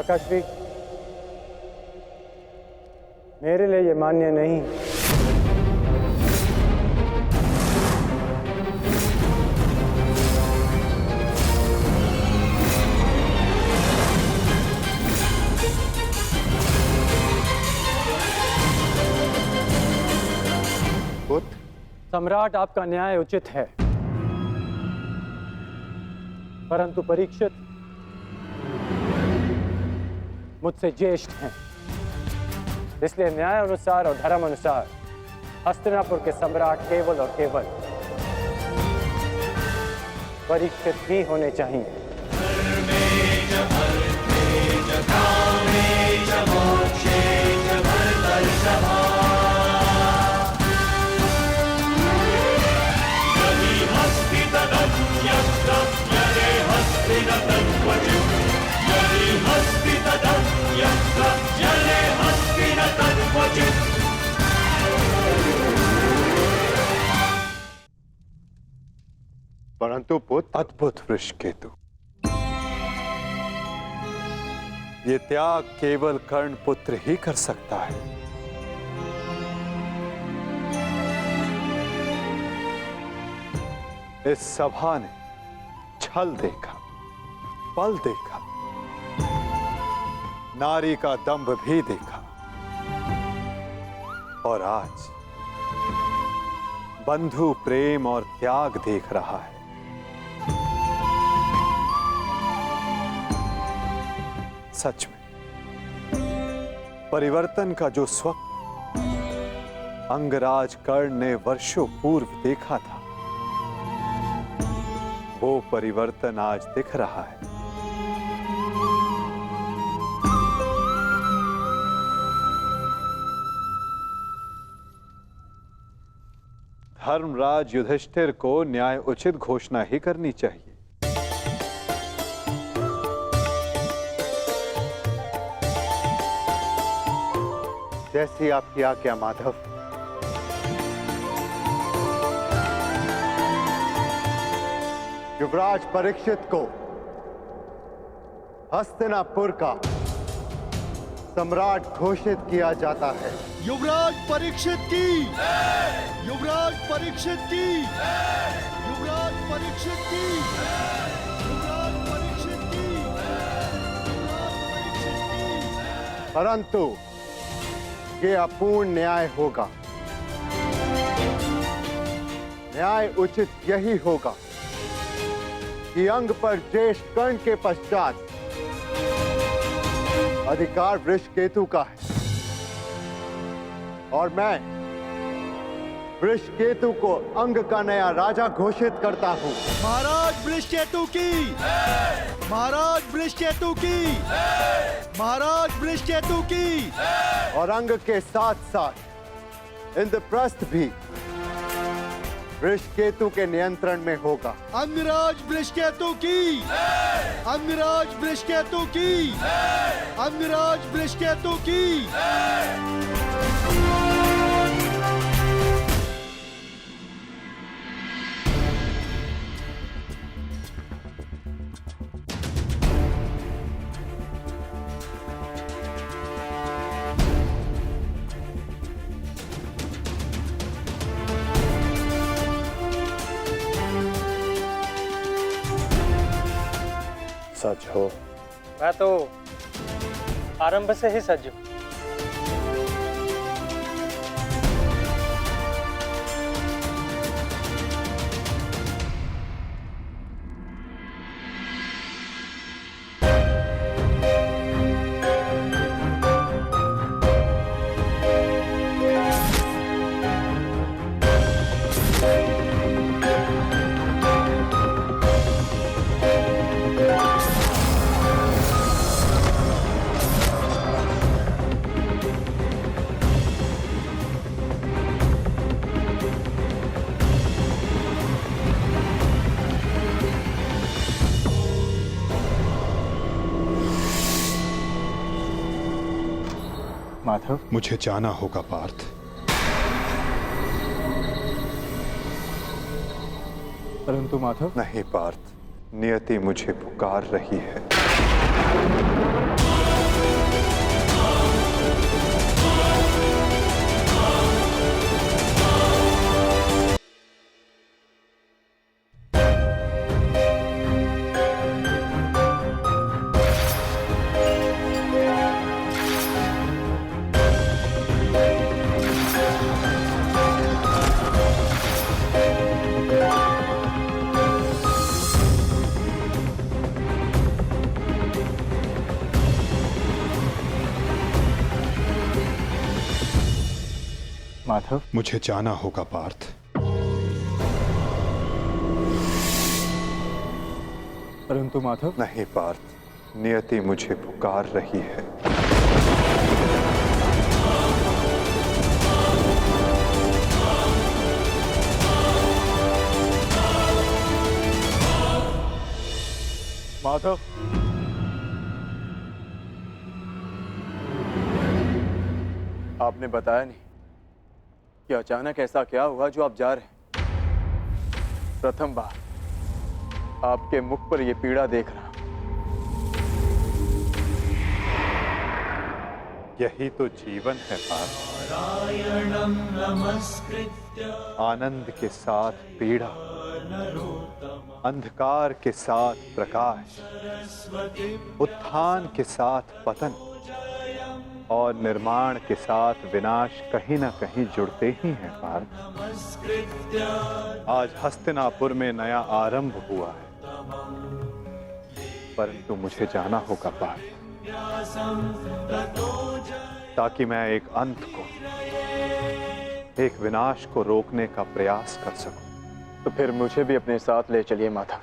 काकाश्री, मेरे लिए ये मान्य नहीं। सम्राट, आपका न्याय उचित है, परंतु परीक्षित मुझसे ज्येष्ठ हैं, इसलिए न्याय अनुसार और धर्म अनुसार हस्तिनापुर के सम्राट केवल और केवल परीक्षित ही होने चाहिए। परंतु पुत्र, अद्भुत वृषकेतु, ये त्याग केवल कर्ण पुत्र ही कर सकता है। इस सभा ने छल देखा, बल देखा, नारी का दंभ भी देखा, और आज बंधु प्रेम और त्याग देख रहा है। सच में परिवर्तन का जो स्वप्न अंगराज कर्ण ने वर्षों पूर्व देखा था, वो परिवर्तन आज दिख रहा है। धर्मराज युधिष्ठिर को न्याय उचित घोषणा ही करनी चाहिए। जैसी आपकी आज्ञा माधव। युवराज परीक्षित को हस्तिनापुर का सम्राट घोषित किया जाता है। युवराज परीक्षित की, युवराज परीक्षित की, युवराज परीक्षित की, युवराज परीक्षित की, युवराज परीक्षित की। परंतु ये अपूर्ण न्याय होगा। न्याय उचित यही होगा कि अंग पर ज्येष्ठ कर्ण के पश्चात अधिकार वृषकेतु का है, और मैं वृषकेतु को अंग का नया राजा घोषित करता हूं। महाराज वृषकेतु की, महाराज वृषकेतु की, महाराज वृषकेतु की। और अंग के साथ साथ इंद्रप्रस्थ भी वृषकेतु के नियंत्रण में होगा। अंगराज वृषकेतु की, अंगराज वृषकेतु की, अंगराज वृषकेतु की। सच हो? मैं तो आरंभ से ही सच हूं। माधव, मुझे जाना होगा पार्थ। परंतु माधव। नहीं पार्थ, नियति मुझे पुकार रही है। माधव, मुझे जाना होगा पार्थ। परंतु माधव। नहीं पार्थ, नियति मुझे पुकार रही है। माधव, आपने बताया नहीं कि अचानक ऐसा क्या हुआ जो आप जा रहे हैं। प्रथम बार आपके मुख पर यह पीड़ा देख रहा। यही तो जीवन है पार्थ। आनंद के साथ पीड़ा, अंधकार के साथ प्रकाश, उत्थान के साथ पतन और निर्माण के साथ विनाश कहीं ना कहीं जुड़ते ही हैं पार्थ। आज हस्तिनापुर में नया आरंभ हुआ है, परंतु मुझे जाना होगा पार्थ, ताकि मैं एक अंत को, एक विनाश को रोकने का प्रयास कर सकूं। तो फिर मुझे भी अपने साथ ले चलिए माधव।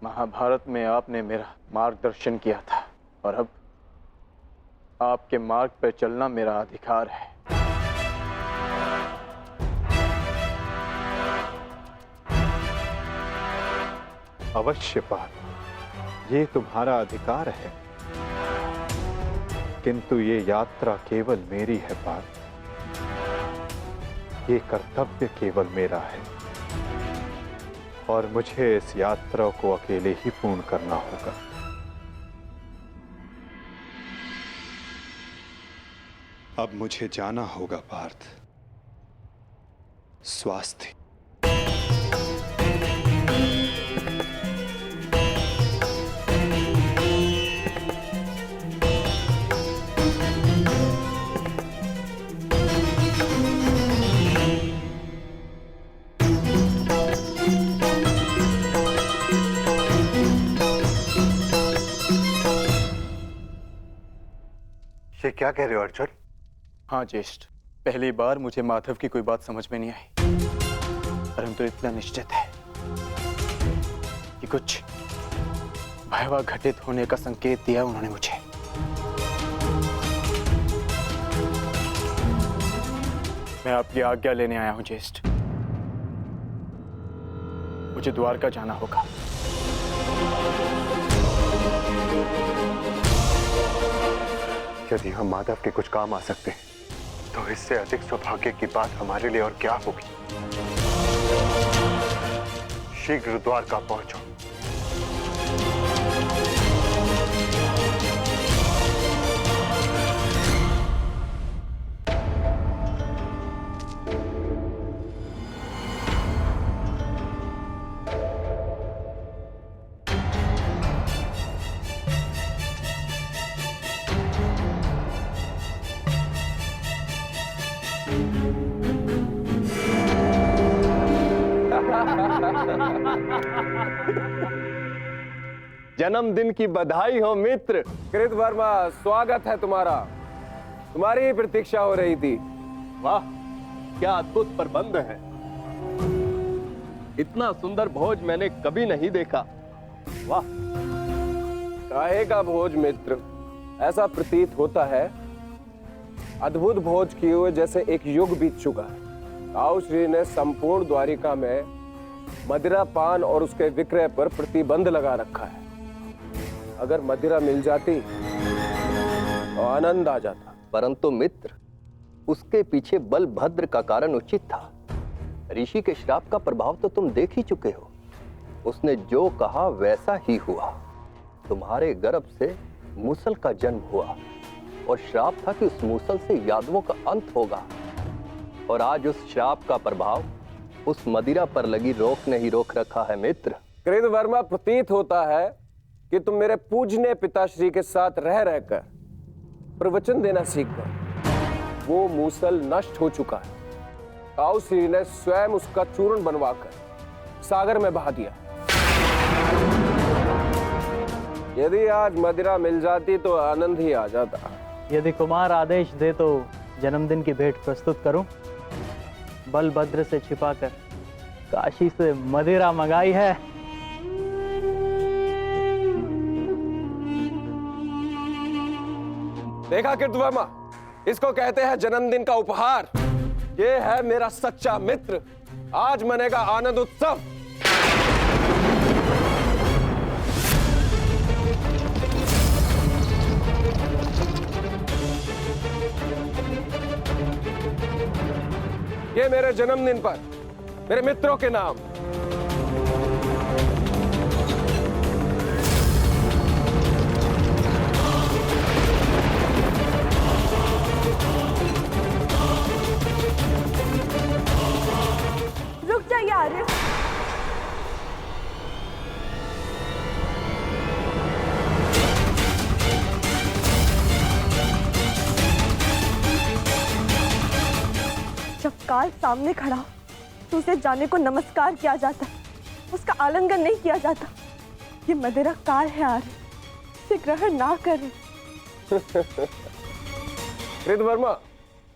महाभारत में आपने मेरा मार्गदर्शन किया था और अब आपके मार्ग पर चलना मेरा अधिकार है। अवश्य पार्थ, ये तुम्हारा अधिकार है, किंतु ये यात्रा केवल मेरी है पार्थ। ये कर्तव्य केवल मेरा है और मुझे इस यात्रा को अकेले ही पूर्ण करना होगा। अब मुझे जाना होगा पार्थ। स्वास्थ्य। ये क्या कह रहे हो अर्जुन? हाँ ज्येष्ठ, पहली बार मुझे माधव की कोई बात समझ में नहीं आई, परंतु इतना निश्चित है कि कुछ भयावह घटित होने का संकेत दिया उन्होंने मुझे। मैं आपकी आज्ञा लेने आया हूं ज्येष्ठ। मुझे द्वारका जाना होगा। यदि हम माधव के कुछ काम आ सकते हैं, तो इससे अधिक सौभाग्य की बात हमारे लिए और क्या होगी। शीघ्र द्वारका पहुंचो। जन्मदिन की बधाई हो मित्र। कृतवर्मा, स्वागत है तुम्हारा। तुम्हारी ही प्रतीक्षा हो रही थी। वाह, क्या अद्भुत प्रबंध है। इतना सुंदर भोज मैंने कभी नहीं देखा। वाह। काहे का भोज मित्र, ऐसा प्रतीत होता है अद्भुत भोज किए हुए जैसे एक युग बीत चुका है। ताऊ श्री ने संपूर्ण द्वारिका में मदिरा पान और उसके विक्रय पर प्रतिबंध लगा रखा है। अगर मदिरा मिल जाती तो आनंद आ जाता। परंतु मित्र, उसके पीछे बलभद्र का कारण उचित था। ऋषि के श्राप का प्रभाव तो तुम देख ही चुके हो। उसने जो कहा वैसा ही हुआ। तुम्हारे गर्भ से मूसल का जन्म हुआ और श्राप था कि उस मूसल से यादवों का अंत होगा। और आज उस श्राप का प्रभाव उस मदिरा पर लगी रोक ने ही रोक रखा है मित्र। कृतवर्मा, प्रतीत होता है कि तुम मेरे पूजनीय पिताश्री के साथ रह रहकर प्रवचन देना सीख गए। वो मूसल नष्ट हो चुका है। ताऊ श्री ने स्वयं उसका चूर्ण बनवाकर सागर में बहा दिया। यदि आज मदिरा मिल जाती तो आनंद ही आ जाता। यदि कुमार आदेश दे तो जन्मदिन की भेंट प्रस्तुत करूं? बलभद्र से छिपाकर काशी से मदिरा मंगाई है। देखा कृतवर्मा, इसको कहते हैं जन्मदिन का उपहार। ये है मेरा सच्चा मित्र। आज मनेगा आनंद उत्सव। ये मेरे जन्मदिन पर मेरे मित्रों के नाम। रुक जा यार। जब काल सामने खड़ा हो तो उसे जाने को नमस्कार किया जाता, उसका आलिंगन नहीं किया जाता। ये मदिरा काल है यार, इसे ग्रहण ना करें। कृतवर्मा,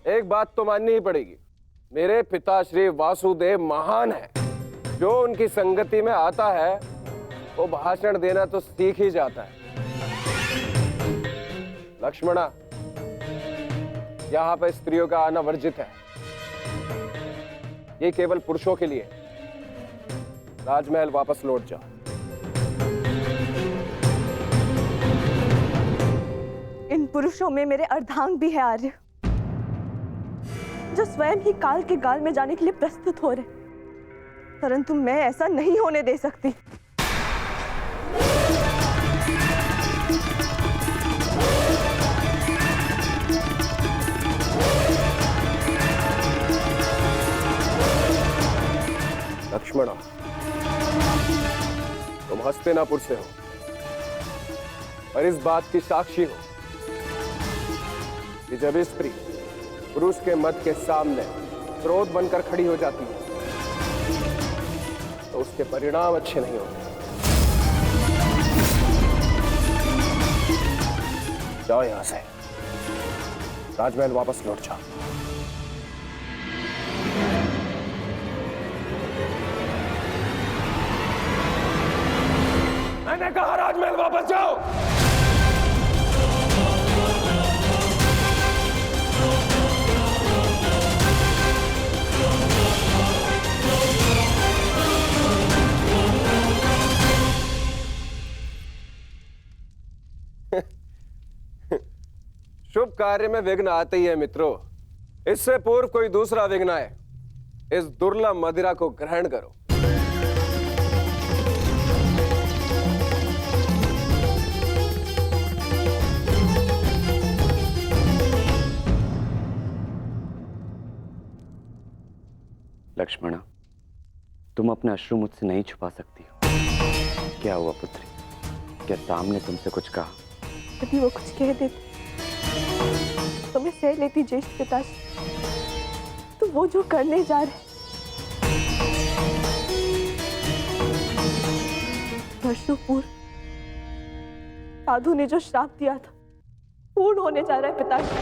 एक बात तो माननी ही पड़ेगी। मेरे पिता श्री वासुदेव महान है। जो उनकी संगति में आता है वो भाषण देना तो सीख ही जाता है। लक्ष्मणा, यहाँ पर स्त्रियों का आना वर्जित है। ये केवल पुरुषों के लिए। राजमहल वापस लौट जाओ। इन पुरुषों में मेरे अर्धांग भी है आर्य, जो स्वयं ही काल के गाल में जाने के लिए प्रस्तुत हो रहे, परंतु मैं ऐसा नहीं होने दे सकती। लक्ष्मणा, तुम हस्तिनापुर से हो और इस बात की साक्षी हो कि जब स्त्री पुरुष के मत के सामने क्रोध बनकर खड़ी हो जाती है तो उसके परिणाम अच्छे नहीं होते। जाओ यहां से, राजमहल वापस लौट जाओ। मैंने कहा राजमहल वापस जाओ। शुभ कार्य में विघ्न आते ही है मित्रों। इससे पूर्व कोई दूसरा विघ्न आए, इस दुर्लभ मदिरा को ग्रहण करो। लक्ष्मणा, तुम अपने अश्रु मुझसे नहीं छुपा सकती हो। क्या हुआ पुत्री? क्या सामने तुमसे कुछ कहा? यदि वो कुछ कह देते तो मैं सह लेती ज्येष्ठ पिताजी। तो वो जो करने जा रहे, वर्षों पूर्व साधु ने जो श्राप दिया था पूर्ण होने जा रहा है पिताजी।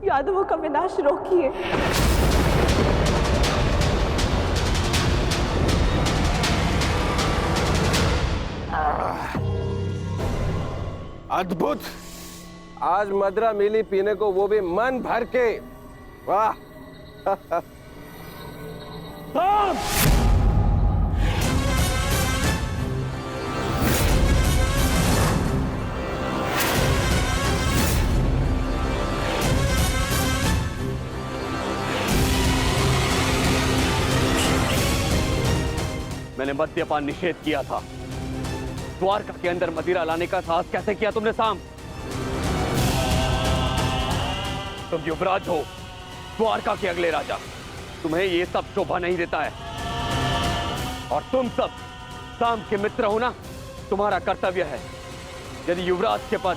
यादवों का विनाश रोकिए। अद्भुत! आज मदिरा मिली पीने को, वो भी मन भर के। वाह! मैंने मद्यपान निषेध किया था। द्वारका के अंदर मदिरा लाने का साहस कैसे किया तुमने साम? तुम युवराज हो, द्वारका के अगले राजा। तुम्हें ये सब शोभा नहीं देता है। और तुम सब साम के मित्र हो ना, तुम्हारा कर्तव्य है यदि युवराज के पद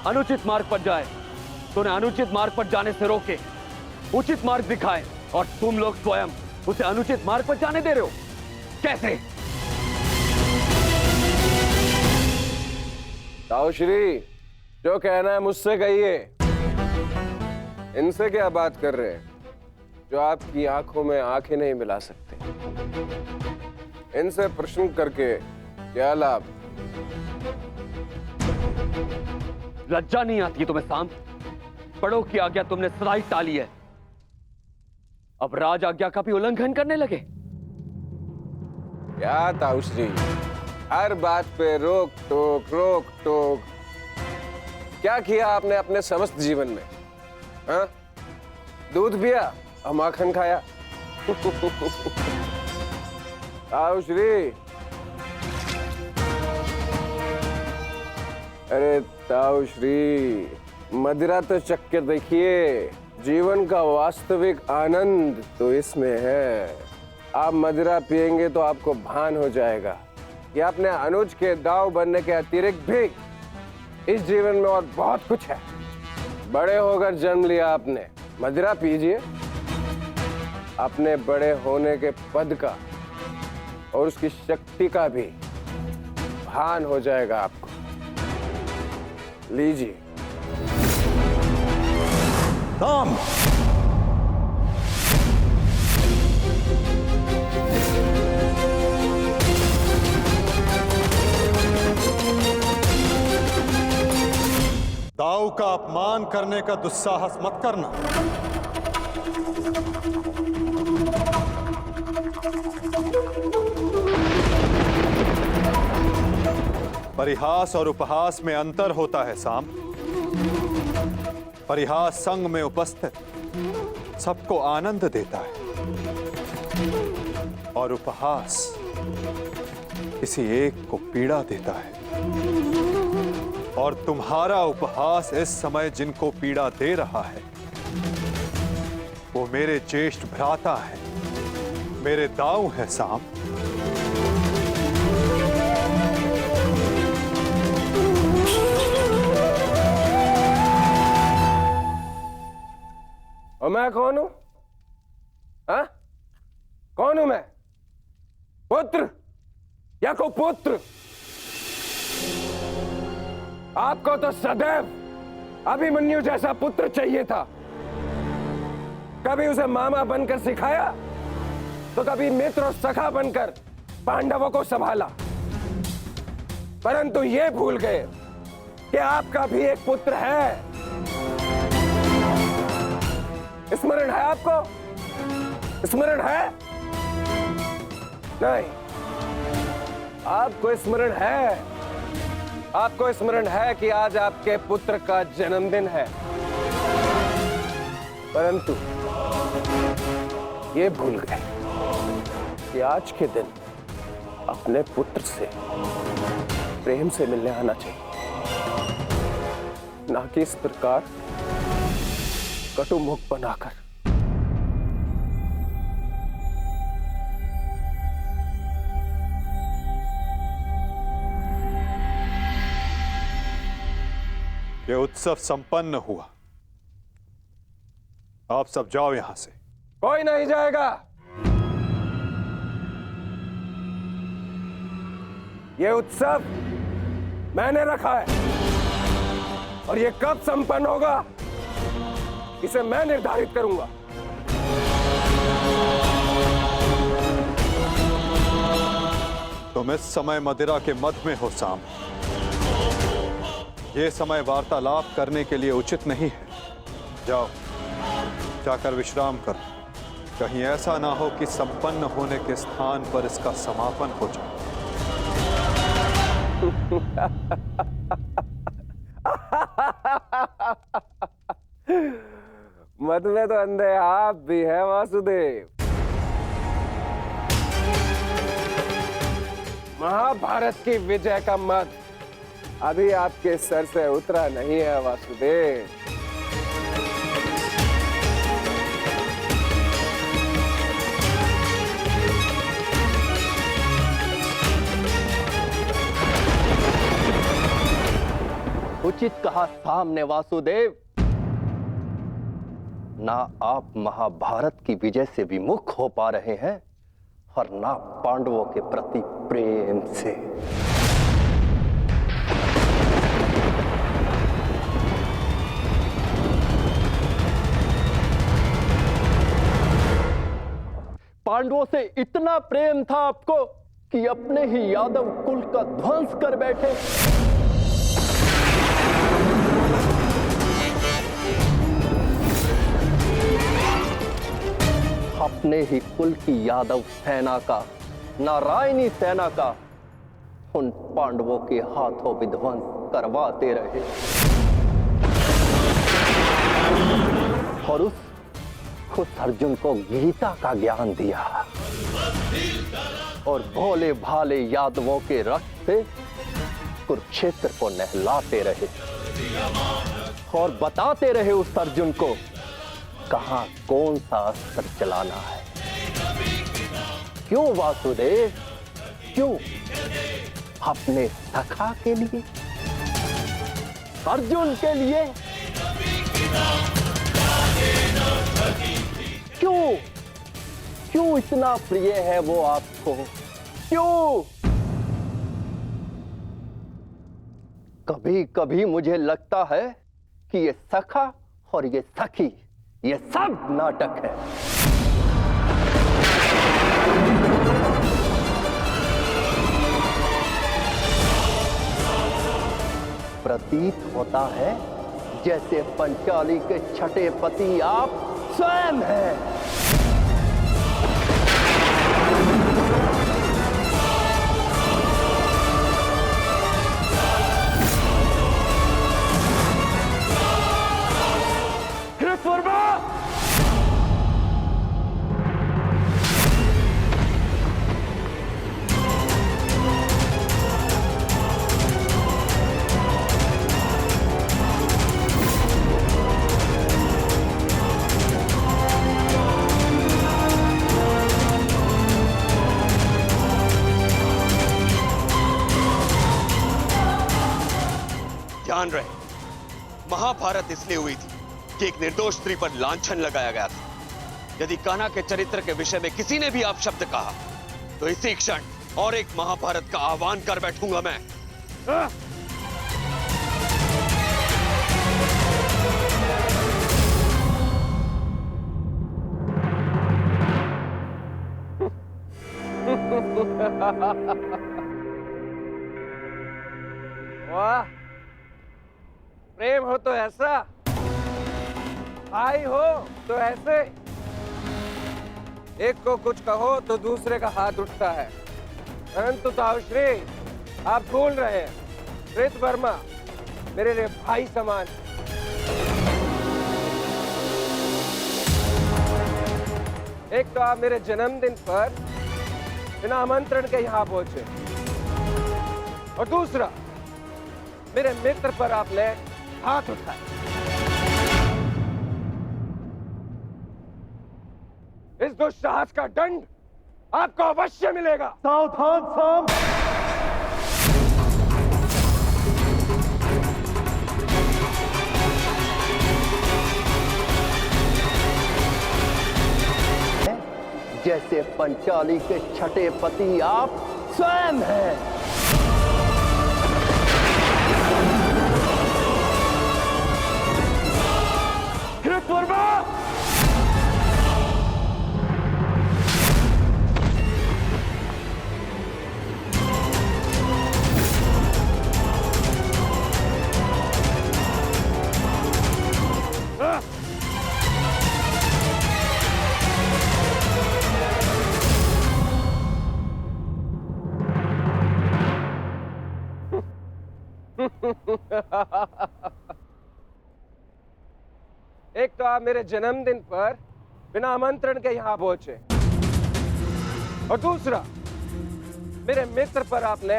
अनुचित मार्ग पर जाए तो उन्हें अनुचित मार्ग पर जाने से रोके, उचित मार्ग दिखाए। और तुम लोग स्वयं उसे अनुचित मार्ग पर जाने दे रहे हो। कैसे? ताऊ श्री, जो कहना है मुझसे कहिए। इनसे क्या बात कर रहे हैं जो आपकी आंखों में आंखें नहीं मिला सकते? इनसे प्रश्न करके क्या लाभ? लज्जा नहीं आती तुम्हें साम? बड़ों की आज्ञा तुमने सदा ही टाली है, अब राज आज्ञा का भी उल्लंघन करने लगे। क्या ताऊश्री, हर बात पे रोक टोक। क्या किया आपने अपने समस्त जीवन में? हाँ? दूध पिया और माखन खाया। ताऊश्री, अरे ताऊश्री, मदिरा तो चक्कर देखिए, जीवन का वास्तविक आनंद तो इसमें है। आप मदिरा पिएंगे तो आपको भान हो जाएगा कि आपने अनुज के दाव बनने के अतिरिक्त भी इस जीवन में और बहुत कुछ है। बड़े होकर जन्म लिया आपने, मदिरा पीजिए, अपने बड़े होने के पद का और उसकी शक्ति का भी भान हो जाएगा आपको। लीजिए। साम, दाऊ का अपमान करने का दुस्साहस मत करना। परिहास और उपहास में अंतर होता है साम। परिहास संग में उपस्थित सबको आनंद देता है और उपहास किसी एक को पीड़ा देता है। और तुम्हारा उपहास इस समय जिनको पीड़ा दे रहा है वो मेरे ज्येष्ठ भ्राता है, मेरे दाऊ है साम। और मैं कौन हूं? हाँ? कौन हूं मैं? पुत्र या कुपुत्र? आपको तो सदैव अभिमन्यु जैसा पुत्र चाहिए था। कभी उसे मामा बनकर सिखाया तो कभी मित्र और सखा बनकर पांडवों को संभाला, परंतु ये भूल गए कि आपका भी एक पुत्र है। स्मरण है आपको? स्मरण है? नहीं, आपको स्मरण है। आपको स्मरण है कि आज आपके पुत्र का जन्मदिन है, परंतु ये भूल गए कि आज के दिन अपने पुत्र से प्रेम से मिलने आना चाहिए, ना कि इस प्रकार कटु मुख बनाकर। यह उत्सव संपन्न हुआ, आप सब जाओ यहां से। कोई नहीं जाएगा। यह उत्सव मैंने रखा है और यह कब संपन्न होगा इसे मैं निर्धारित करूंगा। तुम इस समय मदिरा के मध में हो साम। यह समय वार्तालाप करने के लिए उचित नहीं है। जाओ, जाकर विश्राम करो। कहीं ऐसा ना हो कि संपन्न होने के स्थान पर इसका समापन हो जाए। मद में तो अंधे आप भी है वासुदेव। महाभारत की विजय का मद अभी आपके सर से उतरा नहीं है वासुदेव। उचित कहा सामने वासुदेव। ना आप महाभारत की विजय से विमुख हो पा रहे हैं और ना पांडवों के प्रति प्रेम से। पांडवों से इतना प्रेम था आपको कि अपने ही यादव कुल का ध्वंस कर बैठे। अपने ही कुल की यादव सेना का, नारायणी सेना का उन पांडवों के हाथों विध्वंस करवाते रहे और उस अर्जुन को गीता का ज्ञान दिया और भोले भाले यादवों के रक्त से कुरुक्षेत्र को नहलाते रहे और बताते रहे उस अर्जुन को कहां कौन सा अस्त्र चलाना है। क्यों वासुदेव, क्यों? अपने सखा के लिए, अर्जुन के लिए। क्यों क्यों इतना प्रिय है वो आपको? क्यों? कभी कभी मुझे लगता है कि ये सखा और ये सखी, ये सब नाटक है। प्रतीत होता है जैसे पंचाली के छठे पति आप स्वयं हैं। कृतवर्मा! ध्यान रहे, महाभारत इसलिए हुई थी कि एक निर्दोष स्त्री पर लांछन लगाया गया था। यदि कान्हा के चरित्र के विषय में किसी ने भी अपशब्द कहा तो इसी क्षण और एक महाभारत का आह्वान कर बैठूंगा मैं। वाह, प्रेम हो तो ऐसा, भाई हो तो ऐसे। एक को कुछ कहो तो दूसरे का हाथ उठता है। परंतु ताउश्री, आप भूल रहे हैं, कृतवर्मा मेरे लिए भाई समान। एक तो आप मेरे जन्मदिन पर बिना आमंत्रण के यहां पहुंचे और दूसरा मेरे मित्र पर आपने हाथ उठाया। इस दुस्साहस का दंड आपको अवश्य मिलेगा। सावधान साम। जैसे पंचाली के छठे पति आप स्वयं हैं। कृतवर्मा! एक तो आप मेरे जन्मदिन पर बिना आमंत्रण के यहां पहुंचे और दूसरा मेरे मित्र पर आपने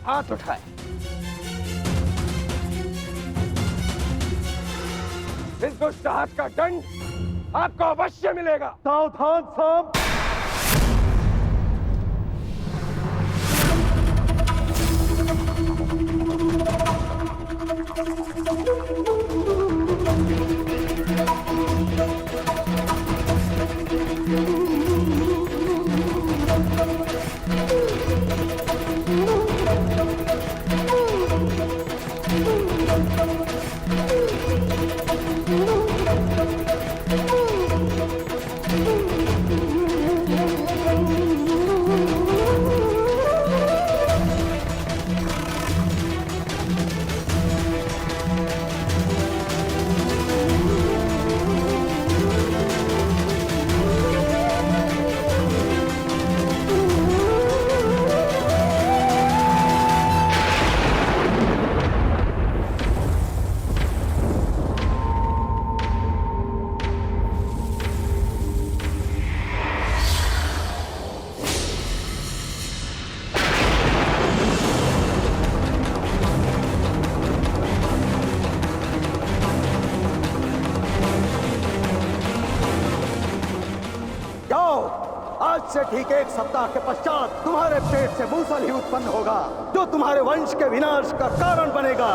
हाथ उठाए। इस दुस्साहस का दंड आपको अवश्य मिलेगा। सावधान साम। जाओ, आज से ठीक 1 सप्ताह के पश्चात तुम्हारे पेट से मूसल ही उत्पन्न होगा जो तुम्हारे वंश के विनाश का कारण बनेगा।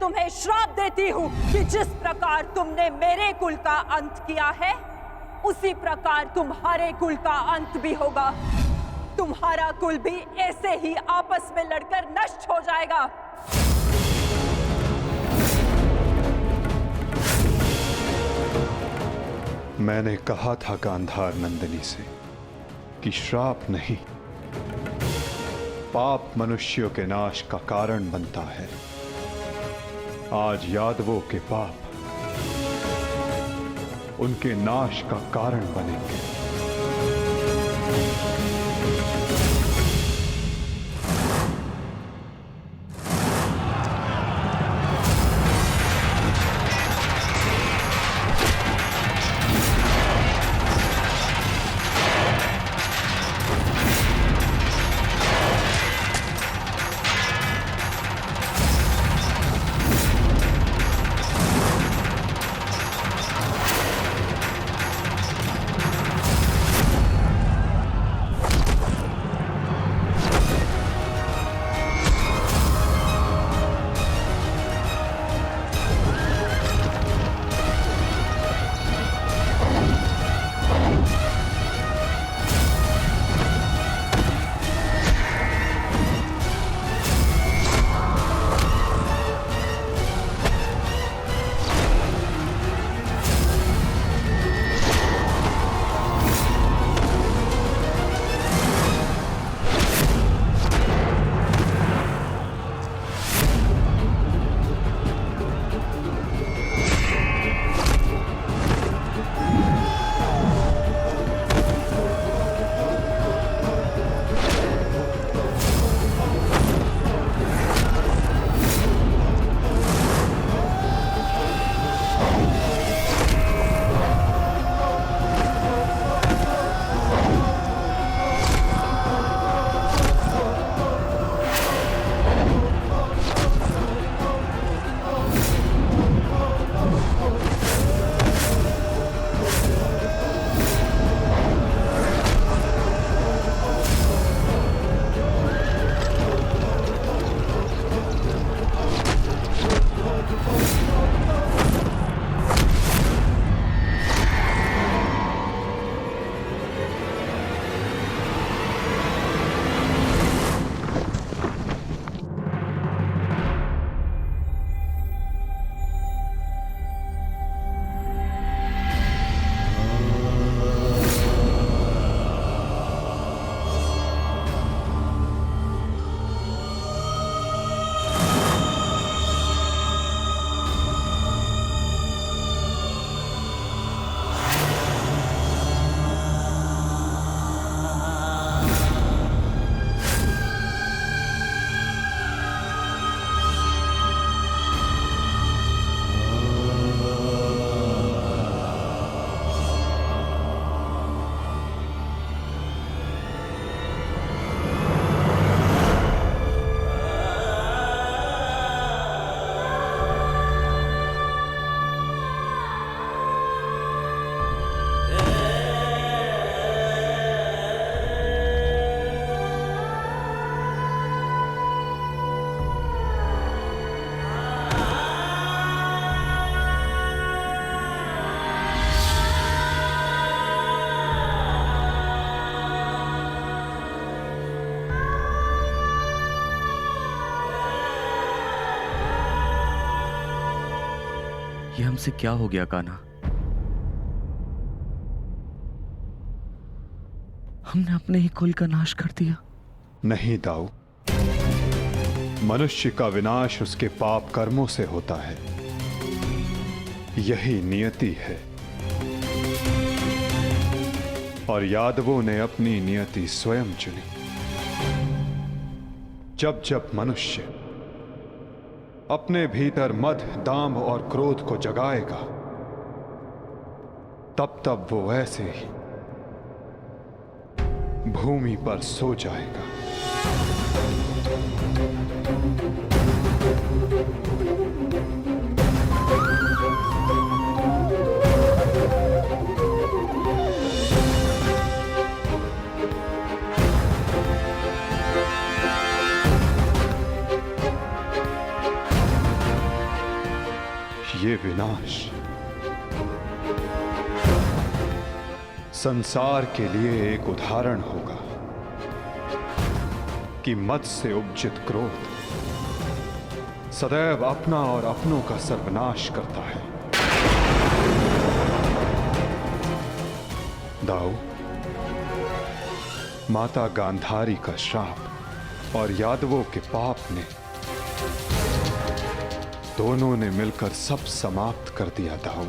तुम्हें श्राप देती हूँ कि जिस प्रकार तुमने मेरे कुल का अंत किया है, उसी प्रकार तुम्हारे कुल का अंत भी होगा। तुम्हारा कुल भी ऐसे ही आपस में लड़कर नष्ट हो जाएगा। मैंने कहा था गांधार नंदिनी से कि श्राप नहीं, पाप मनुष्यों के नाश का कारण बनता है। आज यादवों के पाप उनके नाश का कारण बनेंगे। ये हमसे क्या हो गया कान्हा? हमने अपने ही कुल का नाश कर दिया। नहीं दाऊ, मनुष्य का विनाश उसके पाप कर्मों से होता है। यही नियति है। और यादवों ने अपनी नियति स्वयं चुनी। जब जब मनुष्य अपने भीतर मद, दांभ और क्रोध को जगाएगा, तब तब वो ऐसे ही भूमि पर सो जाएगा। ये विनाश संसार के लिए एक उदाहरण होगा कि मद से उपजित क्रोध सदैव अपना और अपनों का सर्वनाश करता है। दाऊ, माता गांधारी का श्राप और यादवों के पाप ने दोनों ने मिलकर सब समाप्त कर दिया दाऊ।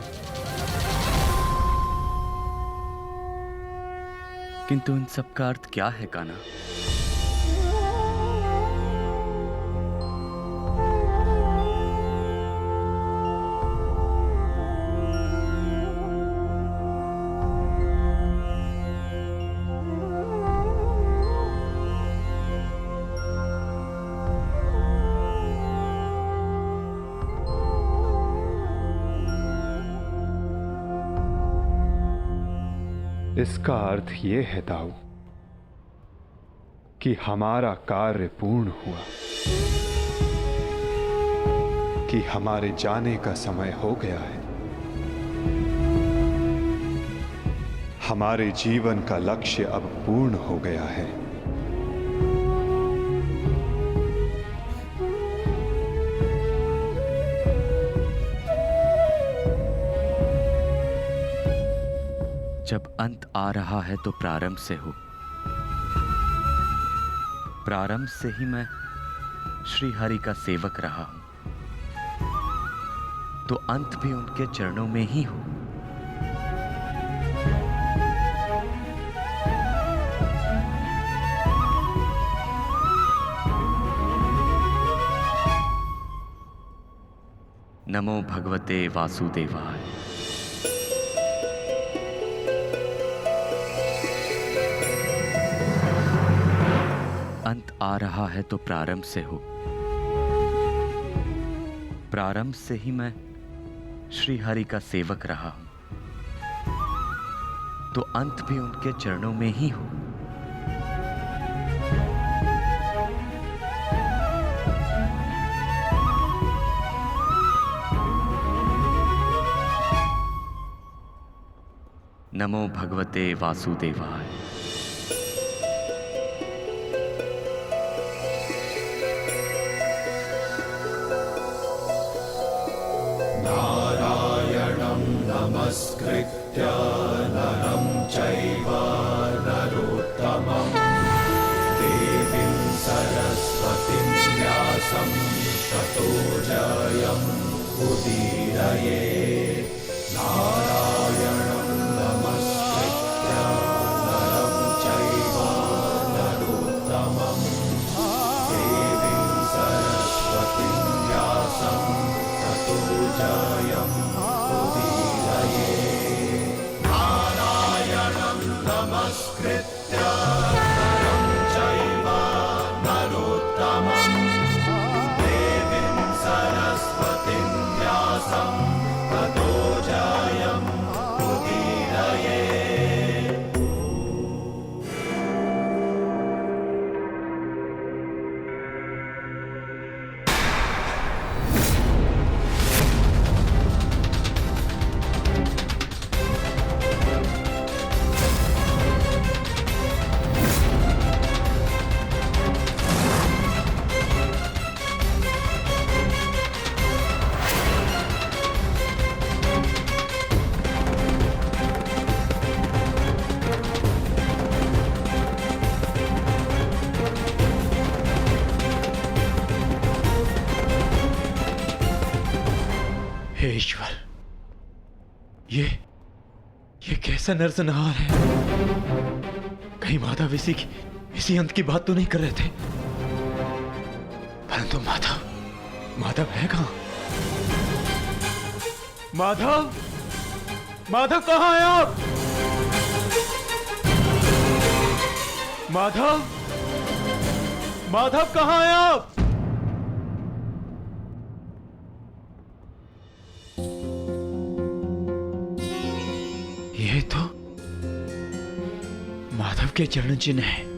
किंतु इन सब का अर्थ क्या है कान्हा? इसका अर्थ यह है दाऊ कि हमारा कार्य पूर्ण हुआ, कि हमारे जाने का समय हो गया है। हमारे जीवन का लक्ष्य अब पूर्ण हो गया है। जब अंत आ रहा है तो प्रारंभ से हो। प्रारंभ से ही मैं श्री हरि का सेवक रहा हूं, तो अंत भी उनके चरणों में ही हो। नमो भगवते वासुदेवाय। अंत आ रहा है तो प्रारंभ से हो। प्रारंभ से ही मैं श्री हरि का सेवक रहा हूं, तो अंत भी उनके चरणों में ही हो। नमो भगवते वासुदेवाय। नमस्कृत्य नरं चैव नरोत्तमं देवीं सरस्वतीं व्यासं ततो जयम् उदीरयेत्। नारायणं नमस्कृत्य नरं चैव नरोत्तमं देवीं सरस्वतीं व्यासं ततो जयम् नमस्कृत्य नरं चैव नरोत्तमं देवीं सरस्वतीं व्यासं ततो जयम् उदीरयेत्। ईश्वर, ये कैसा नरसंहार है? कहीं माधव इसी अंत की बात तो नहीं कर रहे थे? परंतु माधव है कहां? माधव कहां हैं आप? माधव कहां हैं आप? ये तो माधव के चरण चिन्ह है।